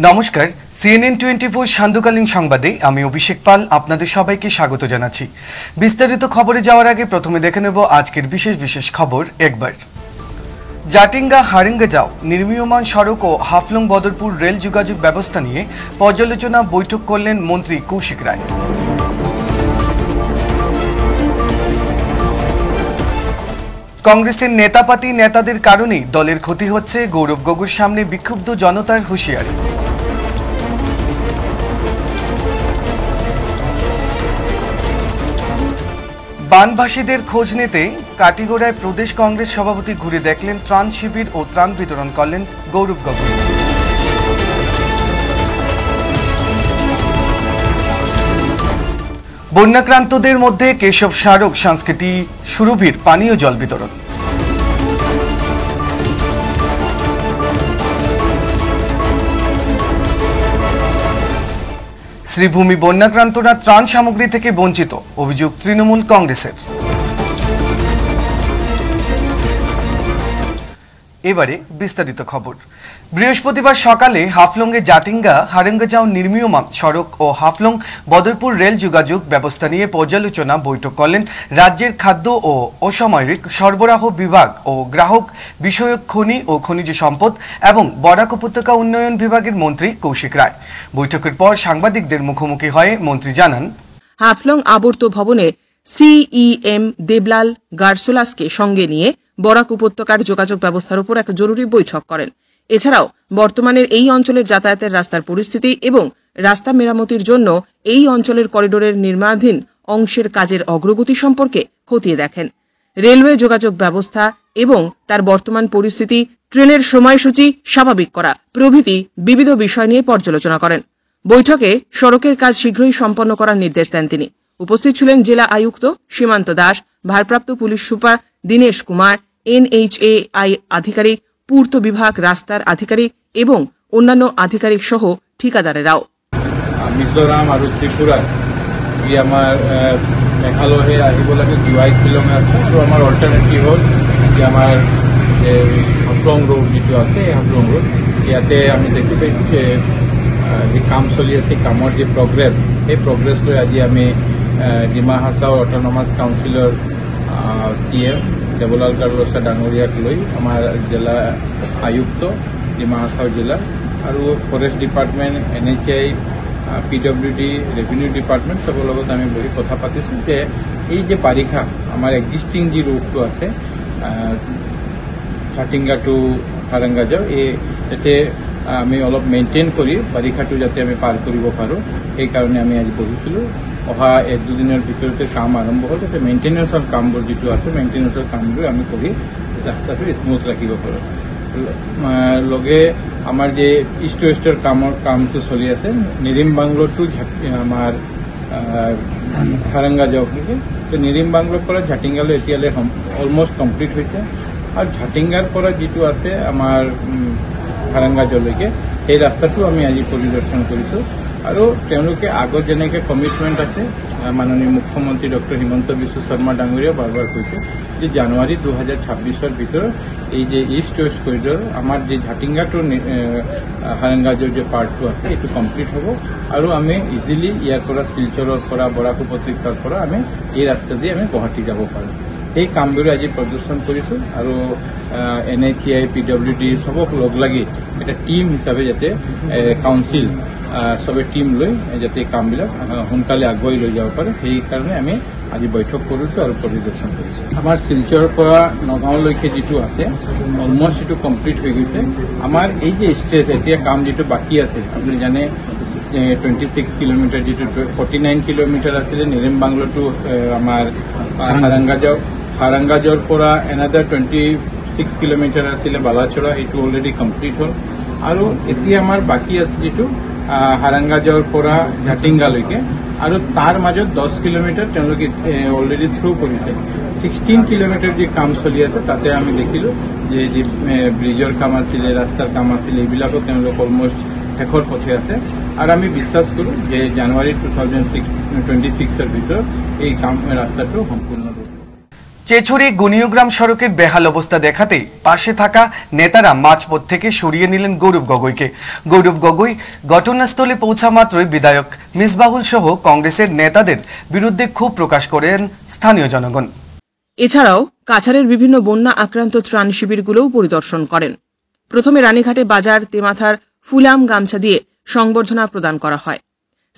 নমস্কার, CNN 24 সান্ধ্যকালীন সংবাদে আমি অভিষেক পাল আপনাদের সবাইকে স্বাগত জানাচ্ছি। বিস্তারিত খবরে যাওয়ার আগে প্রথমে দেখে নেব আজকের বিশেষ খবর একবার। জাটিঙ্গা হারেঙ্গাজাও নির্মীয়মান সড়ক ও হাফলং বদরপুর রেল যোগাযোগ ব্যবস্থা নিয়ে পর্যালোচনা বৈঠক করলেন মন্ত্রী কৌশিক রায়। কংগ্রেসের নেতাপাতি নেতাদের কারণেই দলের ক্ষতি হচ্ছে, গৌরব গগৈর সামনে বিক্ষুব্ধ জনতার হুঁশিয়ারি। বানভাসীদের খোঁজ নিতে কাটিগড়ায় প্রদেশ কংগ্রেস সভাপতি ঘুরে দেখলেন ত্রাণ শিবির ও ত্রাণ বিতরণ করলেন গৌরব গগৈ। বন্যাক্রান্তদের মধ্যে কেশব স্মারক সংস্কৃতি সুরভির পানীয় জল বিতরণ। শ্রীভূমি বন্যাক্রান্তরা ত্রাণ সামগ্রী থেকে বঞ্চিত, অভিযোগ তৃণমূল কংগ্রেসের। এবারে বিস্তারিত খবর। বৃহস্পতিবার সকালে হাফলংয়ে জাটিঙ্গা হারেঙ্গাজাও নির্মীয়মান সড়ক ও হাফলং বদরপুর রেল যোগাযোগ ব্যবস্থা নিয়ে পর্যালোচনা বৈঠক করলেন রাজ্যের খাদ্য ও অসামরিক সরবরাহ বিভাগ ও গ্রাহক বিষয়ক খনি ও খনিজ সম্পদ এবং বরাক উপত্যকা উন্নয়ন বিভাগের মন্ত্রী কৌশিক রায়। বৈঠকের পর সাংবাদিকদের মুখোমুখি হয়ে মন্ত্রী জানান, হাফলং আবর্ত ভবনে সিইএম দেবলাল গারসোলাসকে সঙ্গে নিয়ে বরাক উপত্যকার যোগাযোগ ব্যবস্থার উপর এক জরুরি বৈঠক করেন। এছাড়াও বর্তমানের এই অঞ্চলের যাতায়াতের রাস্তার পরিস্থিতি এবং রাস্তা মেরামতির জন্য এই অঞ্চলের করিডোরের নির্মাণাধীন অংশের কাজের অগ্রগতি সম্পর্কে খতিয়ে দেখেন। রেলওয়ে যোগাযোগ ব্যবস্থা এবং তার বর্তমান পরিস্থিতি, ট্রেনের সময়সূচি স্বাভাবিক করা প্রভৃতি বিবিধ বিষয় নিয়ে পর্যালোচনা করেন। বৈঠকে সড়কের কাজ শীঘ্রই সম্পন্ন করার নির্দেশ দেন তিনি। উপস্থিত ছিলেন জেলা আয়ুক্ত সীমান্ত দাস, ভারপ্রাপ্ত police super Dinesh Kumar, NHAI আধিকারিক, পূর্ত বিভাগ রাস্তার আধিকারিক এবং অন্যান্য আধিকারিক সহ ঠিকাদারেরাও। মিজোরাম আর ত্রিপুরা যি আমার মেঘালয়ে আহিব লাগে ডিৱাই শ্বিলঙে আছে, আৰু আমাৰ অল্টাৰনেটিভ হ'ল যে আমাৰ হাফলং ৰোড যিটো আছে এই হাফলং ৰোড ইয়াতে আমি দেখি পাইছোঁ যে যি কাম চলি আছে কামৰ যি প্ৰগ্ৰেছ সেই প্ৰগ্ৰেছ লৈ আজি আমি ডিমা হাছাও অট'নমাছ কাউন্সিলৰ CM দেবলাল গাৰলোচা ডাঙৰীয়াক লৈ আমাৰ জিলা আয়ুক্ত ডিমা হাছাও জিলা আৰু forest department, NHAI, PWD, revenue department চবৰ লগত আমি বহি কথা পাতিছোঁ যে এই যে বাৰিষা আমাৰ এক্সিষ্টিং যি ৰোডটো আছে জাটিঙ্গা টু হাৰেঙ্গাজাও এই যাতে আমি অলপ মেইনটেইন কৰি বাৰিষাটো যাতে আমি পাৰ কৰিব পাৰোঁ সেইকাৰণে আমি আজি বহিছিলোঁ। অহা 1-2 দিনৰ ভিতৰতে কাম আৰম্ভ হ'ল, যাতে মেইনটেনেন্সৰ কামবোৰ যিটো আছে মেইনটেনেন্সৰ কামবোৰ আমি কৰি ৰাস্তাটো স্মুথ ৰাখিব পাৰোঁ। লগে আমাৰ যে ইষ্ট ৱেষ্টৰ কামটো চলি আছে নিৰিম বাংলোৰ টু আমাৰ হাৰেঙ্গাজাও, তো নিৰিম বাংলোৰ পৰা জাটিঙ্গালৈ এতিয়ালৈ অলমষ্ট কমপ্লিট হৈছে, আৰু জাটিঙ্গাৰ পৰা যিটো আছে আমাৰ হাৰেঙ্গাজাওলৈকে সেই ৰাস্তাটো আমি আজি পৰিদৰ্শন কৰিছোঁ। আৰু তেওঁলোকে আগত যেনেকৈ কমিটমেণ্ট আছে মাননীয় মুখ্যমন্ত্ৰী ডক্টৰ হিমন্ত বিশ্ব শৰ্মা ডাঙৰীয়াই বাৰ কৈছে যে জানুৱাৰী 2026-ৰ ভিতৰত এই যে ইষ্ট ৱেষ্ট কৰিডৰ আমাৰ যে জাটিঙ্গা টু হাৰেঙ্গাজাওৰ যে পাৰ্টটো আছে এইটো কমপ্লিট হ'ব, আৰু আমি ইজিলি ইয়াৰ পৰা শিলচৰৰ পৰা বৰাক উপত্যকাৰ পৰা আমি এই ৰাস্তা দি আমি গুৱাহাটী যাব পাৰোঁ। সেই কামবোৰ আজি প্ৰদৰ্শন কৰিছোঁ, আৰু NHAI, PWD চবক লগ লাগি এটা টিম হিচাপে যাতে কাউন্সিল চবে টিম লৈ যাতে কামবিলাক সোনকালে আগুৱাই লৈ যাব পাৰে সেইকাৰণে আমি আজি বৈঠক কৰিছোঁ আৰু পৰিদৰ্শন কৰিছোঁ। আমাৰ শিলচৰৰ পৰা নগাঁওলৈকে যিটো আছে অলমষ্ট এইটো কমপ্লিট হৈ গৈছে। আমাৰ এই যে ষ্টেজ এতিয়া কাম যিটো বাকী আছে আপুনি জানে 26 কিলোমিটাৰ, যিটো 49 কিলোমিটাৰ আছিলে নিৰিম বাংলো টু আমাৰ হাৰেঙ্গাজাওৰ পৰা এনাদাৰ 26 কিলোমিটাৰ আছিলে বালাচৰা, এইটো অলৰেডি কমপ্লিট হ'ল। আৰু এতিয়া আমাৰ বাকী আছে যিটো হাৰেঙ্গাজাওৰ পৰা জাটিঙ্গালৈকে, আৰু তাৰ মাজত 10 কিলোমিটাৰ তেওঁলোকে অলৰেডি থ্ৰু কৰিছে। 16 কিলোমিটাৰ যি কাম চলি আছে তাতে আমি দেখিলোঁ যে যি ব্ৰিজৰ কাম আছিলে, ৰাস্তাৰ কাম আছিলে, এইবিলাকো তেওঁলোক অলমষ্ট শেষৰ পথে আছে, আৰু আমি বিশ্বাস কৰোঁ যে জানুৱাৰী 2026-ৰ ভিতৰত এই কাম ৰাস্তাটো সম্পূৰ্ণ হ'ব। চেছুরি গুনিয়গ্রাম সড়কের বেহাল অবস্থা দেখাতেই পাশে থাকা নেতারা মাঝপথ থেকে সরিয়ে নিলেন গৌরব গগৈকে। গৌরব গগৈ ঘটনাস্থলে পৌঁছা মাত্রই বিধায়ক মিসবাহুল সহ কংগ্রেসের নেতাদের বিরুদ্ধে ক্ষোভ প্রকাশ করেন স্থানীয় জনগণ। এছাড়াও কাছাড়ের বিভিন্ন বন্যা আক্রান্ত ত্রাণ শিবিরগুলোও পরিদর্শন করেন। প্রথমে রানীঘাটে বাজার তেমাথার ফুলাম গামছা দিয়ে সংবর্ধনা প্রদান করা হয়।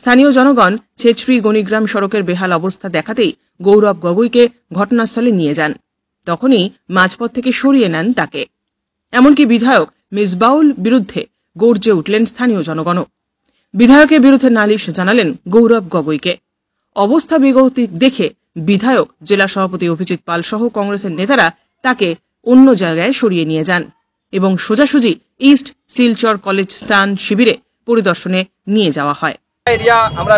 স্থানীয় জনগণ ছেছরি গণিগ্রাম সড়কের বেহাল অবস্থা দেখাতেই গৌরব গগৈকে ঘটনাস্থলে নিয়ে যান। তখনই মাঝপথ থেকে সরিয়ে নেন তাকে। এমনকি বিধায়ক মিসবাউল বিরুদ্ধে গর্জে উঠলেন স্থানীয় জনগণও। বিধায়কের বিরুদ্ধে নালিশ জানালেন গৌরব গগৈকে। অবস্থা বেগতিক দেখে বিধায়ক, জেলা সভাপতি অভিজিৎ পাল সহ কংগ্রেসের নেতারা তাকে অন্য জায়গায় সরিয়ে নিয়ে যান এবং সোজাসুজি ইস্ট শিলচর কলেজ স্থান শিবিরে পরিদর্শনে নিয়ে যাওয়া হয়। এরিয়া আমরা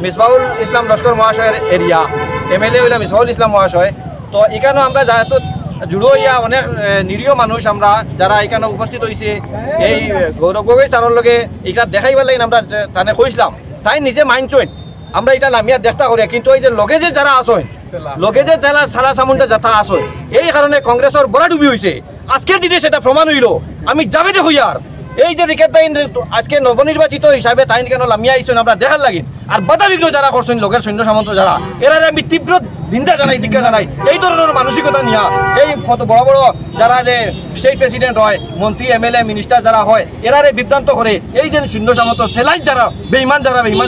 মিসবাউল ইসলাম লস্কর মহাশয়ের এরিয়া, এমএলএ হইলা মিসবাউল ইসলাম মহাশয়। তো এখানেও আমরা যেহেতু জুড়ো হইয়া অনেক নিরীহ মানুষ আমরা যারা এখানে উপস্থিত হয়েছে, এই গৌরব গগৈ স্যারের লগে এটা দেখাইবার লাগে আমরা তানে কইছিলাম, তাই নিজে মানছেন আমরা এটা নামিয়ার চেষ্টা করি। কিন্তু এই যে লগে যে যারা আসেন, লগে যে যারা সালা সামুন্ডা যাতা আসেন, এই কারণে কংগ্রেসের বড় ডুবি হয়েছে। আজকের দিনে সেটা প্রমাণ হইল। আমি জাভেদে হইয়ার এই যে রিকেট তাইন আজকে নবনির্বাচিত হিসাবে তাইন কেন লামিয়া আইসেন আমরা দেখার লাগি। আর বাধা বিঘ্ন যারা করছেন লোকের সৈন্য সামন্ত যারা, এরা আমি তীব্র নিন্দা জানাই, দীক্ষা জানাই। এই ধরনের মানসিকতা নিয়ে এই কত বড় বড় যারা যে স্টেট প্রেসিডেন্ট হয়, মন্ত্রী, এমএলএ, মিনিস্টার যারা হয়, এরারে বিভ্রান্ত করে এই যে শূন্য সামন্ত সেলাইন যারা বেইমান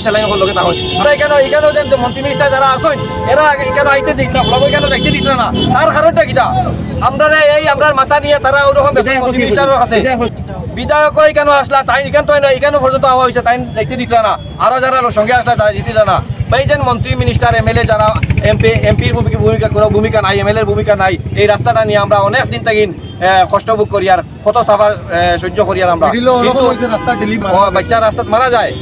সেলাইন লোকে তা হয়। আমরা এখানেও যে মন্ত্রী মিনিস্টার যারা আসেন, এরা এখানে আইতে দিত না, ফলাবো এখানে যাইতে দিত না। তার কারণটা কিটা আমরা এই আমরা মাথা নিয়ে তারা ওরকম মন্ত্রী মিনিস্টারের কাছে বিধায়ক কেন আসলা, তাই এখান তো এখানে পর্যন্ত হওয়া হয়েছে, তাই দেখতে দিত না। আরো যারা সঙ্গে আসলা তারা দিতে না। এই যে মন্ত্রী, মিনিস্টার, এমএলএ যারা এমপির ভূমিকা নাই, এমএলএর ভূমিকা নাই। এই রাস্তাটা নিয়ে আমরা অনেক দিন থেকে কষ্ট ভোগ করি আর কত সাফার সহ্য করি আর আমরা বাচ্চা রাস্তা মারা যায়।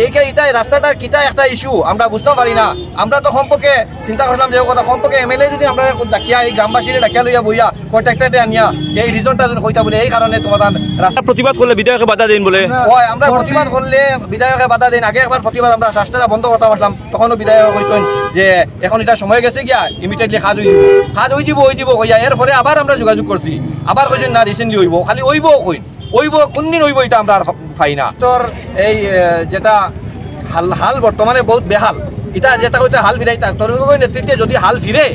এইটাই রাস্তাটার কিটা একটা ইস্যু আমরা বুঝতে পারি না। আমরা তো সম্পর্কে চিন্তা করলাম যে কথা সম্পর্কে এমএলএ যদি আমরা ডাকিয়া এই গ্রামবাসীরা ডাকিয়া লইয়া বইয়া কন্ট্রাক্টরে আনিয়া এই রিজনটা যদি হইতা বলে এই কারণে তোমার রাস্তা প্রতিবাদ করলে বিধায়কে বাধা দিন বলে আমরা প্রতিবাদ করলে বিধায়কে বাধা দিন। আগে একবার প্রতিবাদ আমরা রাস্তাটা বন্ধ করতে পারলাম, তখনও বিধায়ক কইছেন যে এখন এটা সময় গেছে গিয়া ইমিডিয়েটলি হাত হয়ে যাব হইয়া। এরপরে আবার আমরা যোগাযোগ করছি, আবার কইছেন না রিসেন্টলি হইব, খালি হইব কোনদিন হইব এটা আমরা আর পাই না। তোর এই যেটা হাল বর্তমানে বহুত বেহাল, এটা যেটা হইতে হাল ফিরাই তরুণ গগৈর নেতৃত্বে যদি হাল ফিরে,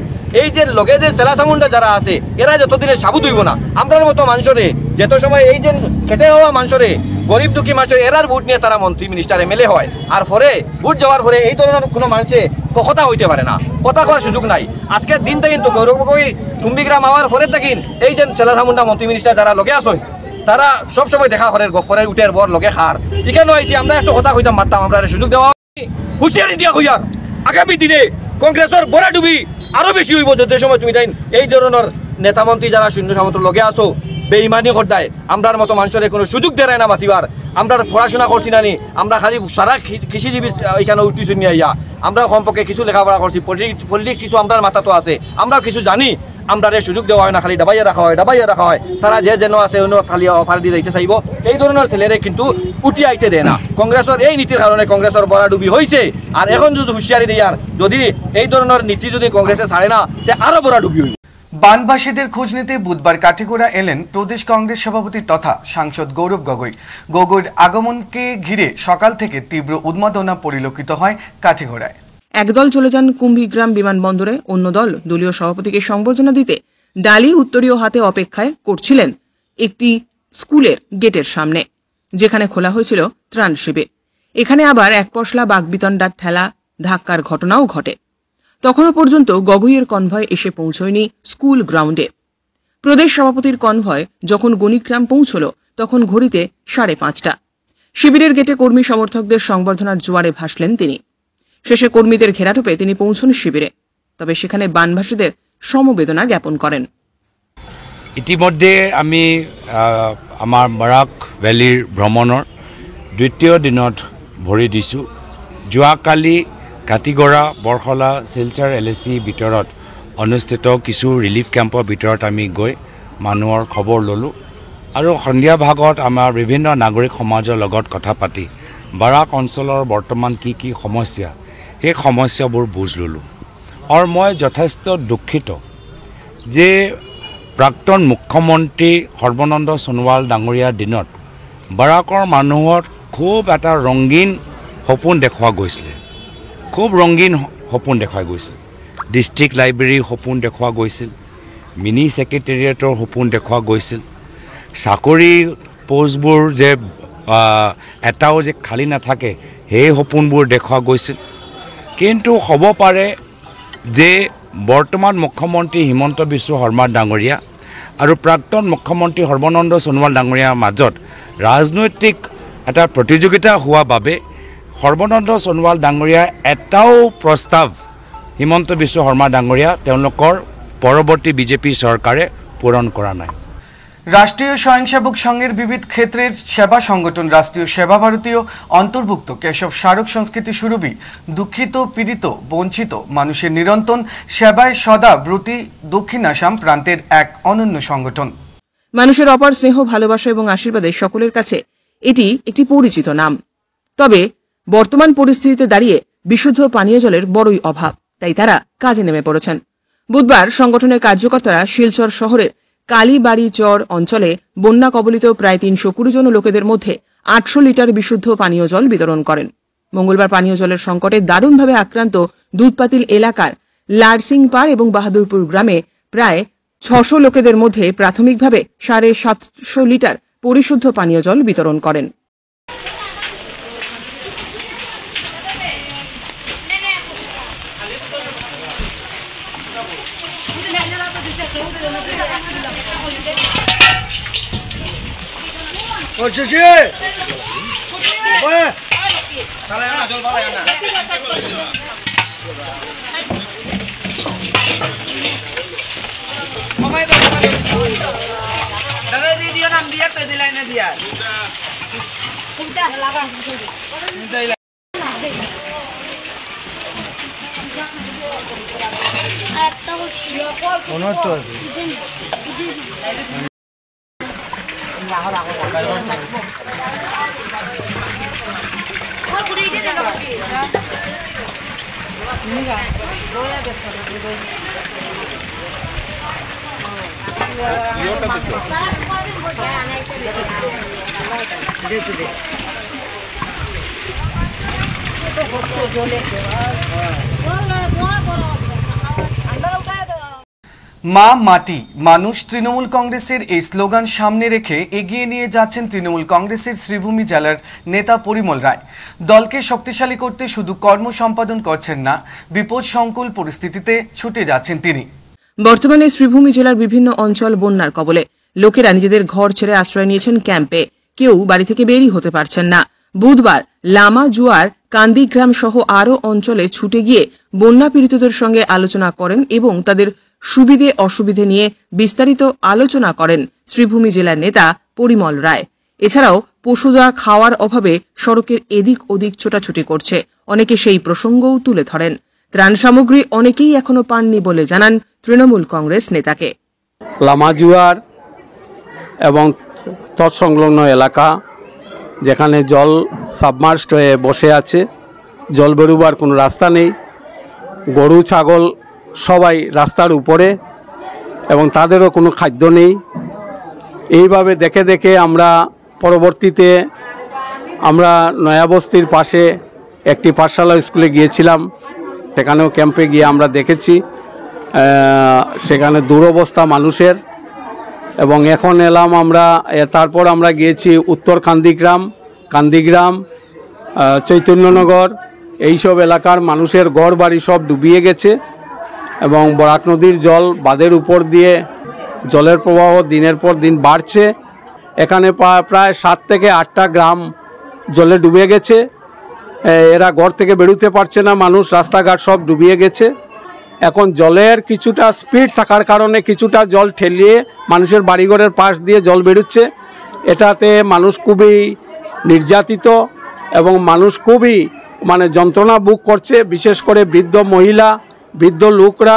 এই যে লগে যে জেলা চামুন্ডা যারা আছে এরা যতদিনে সাবুত হইব না। আমরার মতো মানুষরে যেত সময় এই যে খেটে হওয়া মানুষরে, গরিব দুঃখী মানুষের এরার ভোট নিয়ে তারা মন্ত্রী, মিনিস্টার, এমএলএ হয়। আর পরে ভোট যাওয়ার পরে এই ধরনের কোনো মানুষে কথা হইতে পারে না, কথা করার সুযোগ নাই। আজকের দিনটা কিন্তু গৌরব গগৈ কুম্বিগ্রাম হওয়ার পরে থাকেন এই যে জেলা চামুন্ডা মন্ত্রী, মিনিস্টার যারা লগে আসেন, তারা সবসময় দেখা করে গফরের উঠের বর লগে খার। এখানে আইসি আমরা একটা কথা কইতাম মারতাম, আমরা সুযোগ দেওয়া হুঁশিয়ারি দিয়া হইয়ার আগামী দিনে কংগ্রেসের বড় ডুবি আরো বেশি হইব। যে সময় তুমি তাই এই ধরনের নেতা মন্ত্রী যারা শূন্য সামন্ত লগে আসো বেইমানি ঘটায়, আমরার মতো মানুষের কোনো সুযোগ দেয় না মাতিবার। আমরা পড়াশোনা করছি না নি, আমরা খালি সারা কৃষিজীবী এখানে উঠিছু নিয়ে আইয়া। আমরা সম্পর্কে কিছু লেখাপড়া করছি, পলিটিক্স কিছু আমরা মাথা তো আছে, আমরা কিছু জানি। আমরা সুযোগ দেওয়া হয় না, খালি ডাবাইয়া রাখা হয়। তারা যে যেন আছে অন্য খালি অফার দিয়ে যাইতে চাইব। এই ধরনের ছেলেরে কিন্তু উঠি আইতে দেয় না। কংগ্রেসের এই নীতির কারণে কংগ্রেসের বড় ডুবি হয়েছে। আর এখন যদি হুঁশিয়ারি দেয়ার যদি এই ধরনের নীতি যদি কংগ্রেসে ছাড়ে না, তে আরো বড় ডুবি হইবে। বানবাসীদের খোঁজ নিতে বুধবার কাটিগড়া এলেন প্রদেশ কংগ্রেস সভাপতি তথা সাংসদ গৌরব গগৈ। গগৈর আগমনকে ঘিরে সকাল থেকে তীব্র উন্মাদনা পরিলক্ষিত হয় কাটিগড়ায়। একদল চলে যান কুম্ভিগ্রাম বিমানবন্দরে, অন্য দল দলীয় সভাপতিকে সংবর্ধনা দিতে ডালি উত্তরীয় হাতে অপেক্ষায় করছিলেন একটি স্কুলের গেটের সামনে, যেখানে খোলা হয়েছিল ত্রাণ শিবির। এখানে আবার এক পশলা বাগবিতণ্ডার ঠেলা ধাক্কার ঘটনাও ঘটে। তখনও পর্যন্ত গগৈয়ের কনভয় এসে পৌঁছয়নি স্কুল গ্রাউন্ডে। প্রদেশ সভাপতির কনভয় যখন গণিগ্রাম পৌঁছল তখন ঘড়িতে 5:30। শিবিরের গেটে কর্মী সমর্থকদের সংবর্ধনার জোয়ারে ভাসলেন তিনি। শেষে কর্মীদের ঘেরাটোপে তিনি পৌঁছন শিবিরে, তবে সেখানে বানভাসীদের সমবেদনা জ্ঞাপন করেন। ইতিমধ্যে আমি আমাৰ বৰাক ভেলীৰ ভ্ৰমণৰ দ্বিতীয় দিনত ভৰি দিছোঁ। যোৱাকালি কাটিগড়া, বৰখলা, শিলচৰ LAC ভিতৰত অনুষ্ঠিত কিছু ৰিলিফ কেম্পৰ ভিতৰত আমি গৈ মানুহৰ খবৰ ল'লোঁ আৰু সন্ধিয়া ভাগত আমাৰ বিভিন্ন নাগৰিক সমাজৰ লগত কথা পাতি বৰাক অঞ্চলৰ বৰ্তমান কি সমস্যা, সেই সমস্যাবোৰ বুজ ল'লোঁ। আৰু মই যথেষ্ট দুখিত যে প্ৰাক্তন মুখ্যমন্ত্ৰী সৰ্বানন্দ সোণোৱাল ডাঙৰীয়াৰ দিনত বৰাকৰ মানুহৰ খুব এটা ৰঙীন সপোন দেখুওৱা গৈছিলে, খুব ৰঙীন সপোন দেখুওৱা গৈছিল। ডিষ্ট্ৰিক্ট লাইব্ৰেৰীৰ সপোন দেখুওৱা গৈছিল, মিনি ছেক্ৰেটেৰিয়েটৰ সপোন দেখুওৱা গৈছিল, চাকৰি পোষ্টবোৰ যে এটাও যে খালী নাথাকে সেই সপোনবোৰ দেখুওৱা গৈছিল। কিন্তু হ'ব পাৰে যে বৰ্তমান মুখ্যমন্ত্ৰী হিমন্ত বিশ্ব শৰ্মা ডাঙৰীয়া আৰু প্ৰাক্তন মুখ্যমন্ত্ৰী সৰ্বানন্দ সোণোৱাল ডাঙৰীয়াৰ মাজত ৰাজনৈতিক এটা প্ৰতিযোগিতা হোৱা বাবে সৰ্বানন্দ সোণোৱাল ডাঙৰীয়াৰ এটাও প্ৰস্তাৱ হিমন্ত বিশ্ব শৰ্মা ডাঙৰীয়া তেওঁলোকৰ পৰৱৰ্তী বিজেপি চৰকাৰে পূৰণ কৰা নাই। রাষ্ট্রীয় স্বয়ংসেবক সংঘের বিবিধ ক্ষেত্রের সেবা সংগঠন রাষ্ট্রীয় সেবা ভারতীয় অন্তর্ভুক্ত কেশব স্মারক সংস্কৃতি সুরভি দুঃখিত পীড়িত বঞ্চিত মানুষের নিরন্তন সেবায় সদা ব্রতী দক্ষিণ আসাম প্রান্তের এক অনন্য সংগঠন। মানুষের অপার স্নেহ, ভালোবাসা এবং আশীর্বাদে সকলের কাছে এটি একটি পরিচিত নাম। তবে বর্তমান পরিস্থিতিতে দাঁড়িয়ে বিশুদ্ধ পানীয় জলের বড়ই অভাব, তাই তারা কাজে নেমে পড়েছেন। বুধবার সংগঠনের কার্যকর্তারা শিলচর শহরের কালীবাড়িচর অঞ্চলে বন্যা কবলিত প্রায় 320 জন লোকেদের মধ্যে 800 লিটার বিশুদ্ধ পানীয় জল বিতরণ করেন। মঙ্গলবার পানীয় জলের সংকটে দারুণভাবে আক্রান্ত দুধপাতিল এলাকার লারসিংপাড় এবং বাহাদুরপুর গ্রামে প্রায় 600 লোকেদের মধ্যে প্রাথমিকভাবে 750 লিটার পরিশুদ্ধ পানীয় জল বিতরণ করেন। মা মাটি মানুষ তৃণমূল কংগ্রেসের এই স্লোগান সামনে রেখে এগিয়ে নিয়ে যাচ্ছেন তৃণমূল কংগ্রেসের শ্রীভূমি জেলার নেতা পরিমল রায়। দলকে শক্তিশালী করতে শুধু কর্ম সম্পাদন করছেন না, বিপদ সংকুল পরিস্থিতিতে ছুটে যাচ্ছেন তিনি। বর্তমানে শ্রীভূমি জেলার বিভিন্ন অঞ্চল বন্যার কবলে, লোকেরা নিজেদের ঘর ছেড়ে আশ্রয় নিয়েছেন ক্যাম্পে, কেউ বাড়ি থেকে বেরিয়ে হতে পারছেন না। বুধবার লামা জুয়ার কান্দিগ্রাম সহ আরও অঞ্চলে ছুটে গিয়ে বন্যা পীড়িতদের সঙ্গে আলোচনা করেন এবং তাদের সুবিধে অসুবিধে নিয়ে বিস্তারিত আলোচনা করেন শ্রীভূমি জেলার নেতা পরিমল রায়। এছাড়াও পশুরা খাওয়ার অভাবে সড়কের এদিক ওদিক ছোটাছুটি করছে, অনেকে সেই প্রসঙ্গও তুলে ধরেন। ত্রাণ সামগ্রী অনেকেই এখনো পাননি বলে জানান তৃণমূল কংগ্রেস নেতাকে। লামাজুয়ার এবং তৎসংলগ্ন এলাকা যেখানে জল সাবমার্সড হয়ে বসে আছে, জল বেরোবার কোনো রাস্তা নেই, গরু ছাগল সবাই রাস্তার উপরে এবং তাদেরও কোনো খাদ্য নেই। এইভাবে দেখে দেখে আমরা পরবর্তীতে আমরা নয়াবস্তির পাশে একটি পাঠশালা স্কুলে গিয়েছিলাম, সেখানেও ক্যাম্পে গিয়ে আমরা দেখেছি সেখানে দুরবস্থা মানুষের। এবং এখন এলাম আমরা, তারপর আমরা গিয়েছি উত্তর কান্দিগ্রাম, চৈতন্যনগর, এইসব এলাকার মানুষের ঘর বাড়ি সব ডুবিয়ে গেছে এবং বরাক নদীর জল বাঁধের উপর দিয়ে জলের প্রবাহ দিনের পর দিন বাড়ছে। এখানে প্রায় 7 থেকে 8টা গ্রাম জলে ডুবে গেছে, এরা ঘর থেকে বেরোতে পারছে না, মানুষ রাস্তাঘাট সব ডুবিয়ে গেছে। এখন জলের কিছুটা স্পিড থাকার কারণে কিছুটা জল ঠেলিয়ে মানুষের বাড়িঘরের পাশ দিয়ে জল বেরোচ্ছে, এটাতে মানুষ খুবই নির্যাতিত এবং মানুষ খুবই যন্ত্রণা ভোগ করছে, বিশেষ করে বৃদ্ধ মহিলা, বৃদ্ধ লোকরা,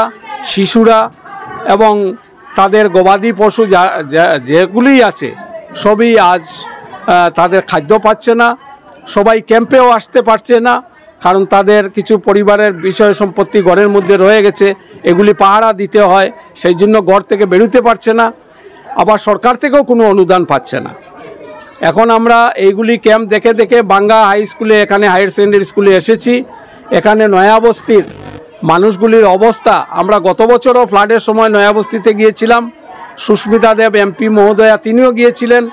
শিশুরা এবং তাদের গবাদি পশু যেগুলি আছে সবই আজ তাদের খাদ্য পাচ্ছে না, সবাই ক্যাম্পেও আসতে পারছে না, কারণ তাদের কিছু পরিবারের বিষয় সম্পত্তি ঘরের মধ্যে রয়ে গেছে, এগুলি পাহারা দিতে হয়, সেই জন্য ঘর থেকে বেরোতে পারছে না, আবার সরকার থেকেও কোনো অনুদান পাচ্ছে না। এখন আমরা এইগুলি ক্যাম্প দেখে দেখে বাঙ্গা হাই স্কুলে, এখানে হায়ার সেকেন্ডারি স্কুলে এসেছি। এখানে নয়াবস্তির মানুষগুলির অবস্থা, আমরা গত বছরও ফ্লাডের সময় নয়াবস্তিতে গিয়েছিলাম, সুস্মিতা দেব এমপি মহোদয়া তিনিও গিয়েছিলেন।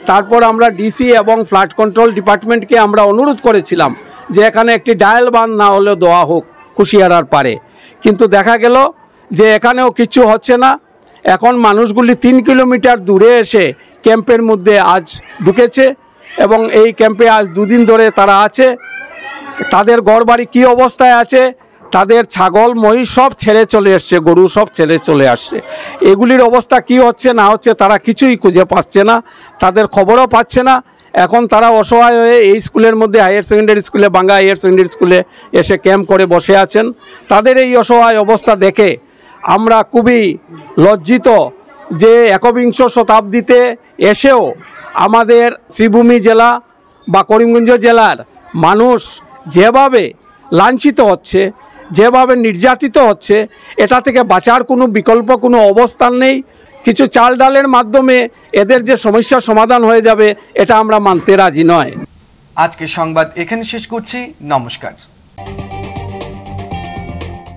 তারপর আমরা ডিসি এবং ফ্লাড কন্ট্রোল ডিপার্টমেন্টকে আমরা অনুরোধ করেছিলাম যে এখানে একটি ডায়াল বাঁধ না হলেও দেওয়া হোক কুশিয়ারার পারে, কিন্তু দেখা গেল যে এখানেও কিছু হচ্ছে না। এখন মানুষগুলি 3 কিলোমিটার দূরে এসে ক্যাম্পের মধ্যে আজ ঢুকেছে এবং এই ক্যাম্পে আজ 2 দিন ধরে তারা আছে। তাদের ঘরবাড়ি কী অবস্থায় আছে, তাদের ছাগল মহিষ সব ছেড়ে চলে আসছে, গরু সব ছেড়ে চলে আসছে। এগুলির অবস্থা কি হচ্ছে না হচ্ছে তারা কিছুই খুঁজে পাচ্ছে না, তাদের খবরও পাচ্ছে না। এখন তারা অসহায় হয়ে এই স্কুলের মধ্যে হায়ার সেকেন্ডারি স্কুলে, বাঙ্গা হায়ার সেকেন্ডারি স্কুলে এসে ক্যাম্প করে বসে আছেন। তাদের এই অসহায় অবস্থা দেখে আমরা খুবই লজ্জিত যে 21 শতাব্দীতে এসেও আমাদের শ্রীভূমি জেলা বা করিমগঞ্জ জেলার মানুষ যেভাবে লাঞ্ছিত হচ্ছে, যেভাবে নির্যাতিত হচ্ছে, এটা থেকে বাঁচার কোনো বিকল্প কোনো অবস্থান নেই। কিছু চাল ডালের মাধ্যমে এদের যে সমস্যার সমাধান হয়ে যাবে এটা আমরা মানতে রাজি নয়। আজকের সংবাদ এখানে শেষ করছি। নমস্কার।